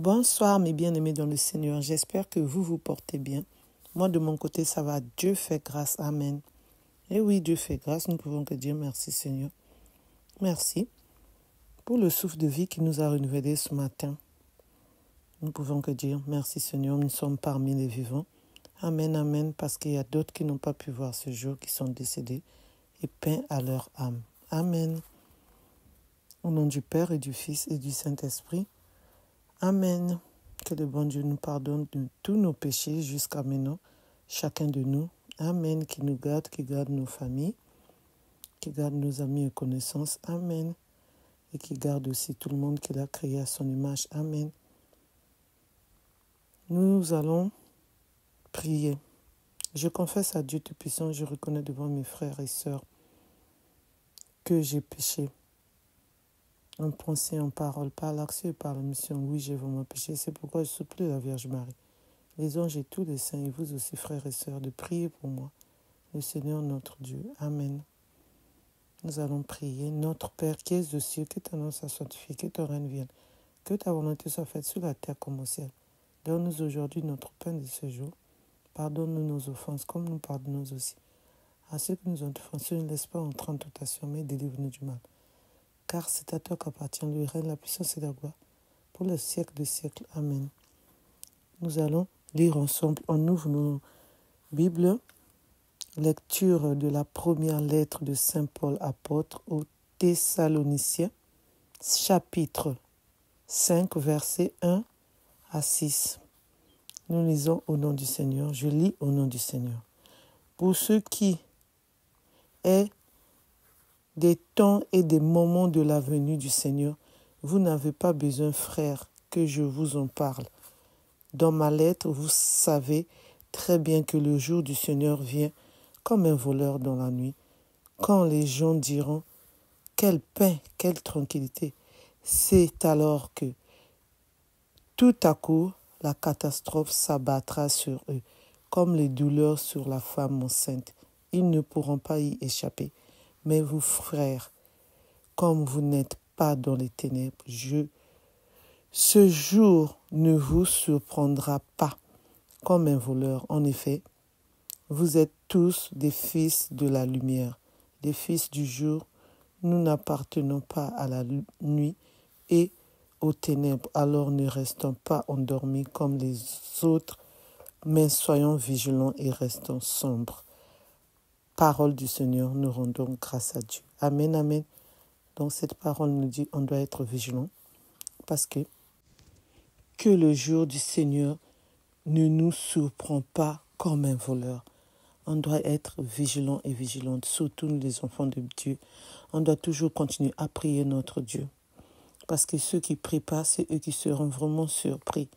Bonsoir mes bien-aimés dans le Seigneur, j'espère que vous vous portez bien. Moi de mon côté ça va, Dieu fait grâce, Amen. Et oui, Dieu fait grâce, nous pouvons que dire merci Seigneur. Merci pour le souffle de vie qui nous a renouvelés ce matin. Nous pouvons que dire merci Seigneur, nous sommes parmi les vivants. Amen, Amen, parce qu'il y a d'autres qui n'ont pas pu voir ce jour, qui sont décédés, et paix à leur âme. Amen. Au nom du Père et du Fils et du Saint-Esprit. Amen. Que le bon Dieu nous pardonne de tous nos péchés jusqu'à maintenant, chacun de nous. Amen. Qui nous garde, qui garde nos familles, qui garde nos amis et connaissances. Amen. Et qui garde aussi tout le monde qu'il a créé à son image. Amen. Nous allons prier. Je confesse à Dieu Tout-Puissant, je reconnais devant mes frères et sœurs que j'ai péché. En pensée, en parole, par l'action et par la mission. Oui, j'ai vraiment péché. C'est pourquoi je supplie la Vierge Marie, les anges et tous les saints, et vous aussi, frères et sœurs, de prier pour moi, le Seigneur notre Dieu. Amen. Nous allons prier. Notre Père qui es aux cieux, que ton nom soit sanctifié, que ton règne vienne, que ta volonté soit faite sur la terre comme au ciel. Donne-nous aujourd'hui notre pain de ce jour. Pardonne-nous nos offenses, comme nous pardonnons aussi à ceux qui nous ont offensés. Ne laisse pas entrer en tentation, mais délivre-nous du mal. Car c'est à toi qu'appartient le règne, la puissance et la gloire, pour le siècle des siècles. Amen. Nous allons lire ensemble. On ouvre nos Bibles. Lecture de la première lettre de Saint Paul apôtre aux Thessaloniciens, chapitre 5, versets 1 à 6. Nous lisons au nom du Seigneur. Je lis au nom du Seigneur. Pour ce qui est des temps et des moments de la venue du Seigneur, vous n'avez pas besoin, frères, que je vous en parle. Dans ma lettre, vous savez très bien que le jour du Seigneur vient comme un voleur dans la nuit, quand les gens diront « Quelle paix, quelle tranquillité !» C'est alors que, tout à coup, la catastrophe s'abattra sur eux, comme les douleurs sur la femme enceinte. Ils ne pourront pas y échapper. Mais vous, frères, comme vous n'êtes pas dans les ténèbres, ce jour ne vous surprendra pas comme un voleur. En effet, vous êtes tous des fils de la lumière, des fils du jour. Nous n'appartenons pas à la nuit et aux ténèbres. Alors ne restons pas endormis comme les autres, mais soyons vigilants et restons sombres. Parole du Seigneur, nous rendons grâce à Dieu. Amen, amen. Donc cette parole nous dit qu'on doit être vigilant parce que le jour du Seigneur ne nous surprend pas comme un voleur. On doit être vigilant et vigilante, surtout nous les enfants de Dieu. On doit toujours continuer à prier notre Dieu. Parce que ceux qui ne prient pas, c'est eux qui seront vraiment surpris.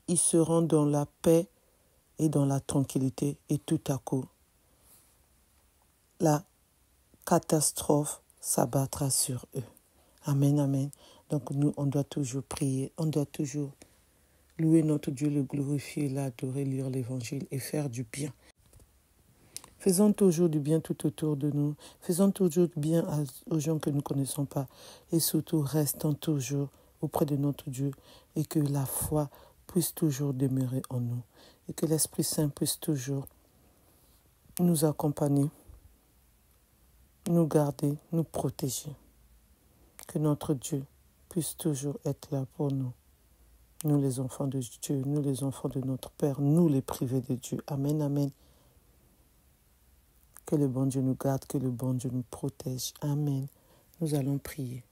Ils seront dans la paix et dans la tranquillité, et tout à coup, la catastrophe s'abattra sur eux. Amen, amen. Donc nous, on doit toujours prier, on doit toujours louer notre Dieu, le glorifier, l'adorer, lire l'évangile et faire du bien. Faisons toujours du bien tout autour de nous. Faisons toujours du bien aux gens que nous ne connaissons pas. Et surtout, restons toujours auprès de notre Dieu et que la foi puisse toujours demeurer en nous. Et que l'Esprit Saint puisse toujours nous accompagner, nous garder, nous protéger. Que notre Dieu puisse toujours être là pour nous. Nous les enfants de Dieu, nous les enfants de notre Père, nous les privés de Dieu. Amen, amen. Que le bon Dieu nous garde, que le bon Dieu nous protège. Amen. Nous allons prier.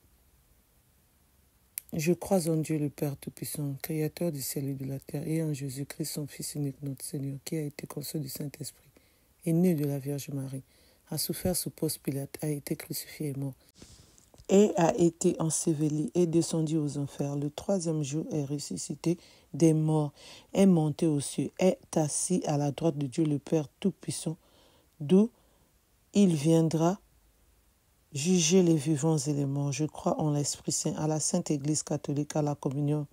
Je crois en Dieu le Père Tout-Puissant, Créateur du ciel et de la terre, et en Jésus-Christ, son Fils unique, notre Seigneur, qui a été conçu du Saint-Esprit, est né de la Vierge Marie, a souffert sous Ponce Pilate, a été crucifié et mort, et a été enseveli et descendu aux enfers. Le troisième jour est ressuscité des morts, est monté aux cieux, est assis à la droite de Dieu le Père Tout-Puissant, d'où il viendra juger les vivants et les morts. Je crois en l'Esprit Saint, à la Sainte Église catholique, à la communion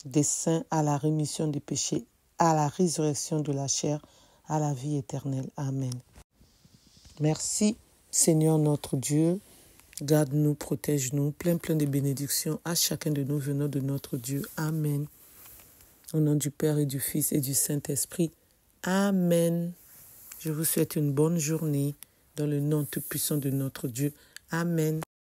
des saints, à la rémission des péchés, à la résurrection de la chair, à la vie éternelle. Amen. Merci, Seigneur notre Dieu, Garde-nous, protège-nous, plein de bénédictions à chacun de nous venant de notre Dieu. Amen. Au nom du Père et du Fils et du Saint-Esprit. Amen. Je vous souhaite une bonne journée dans le nom tout-puissant de notre Dieu. Amen.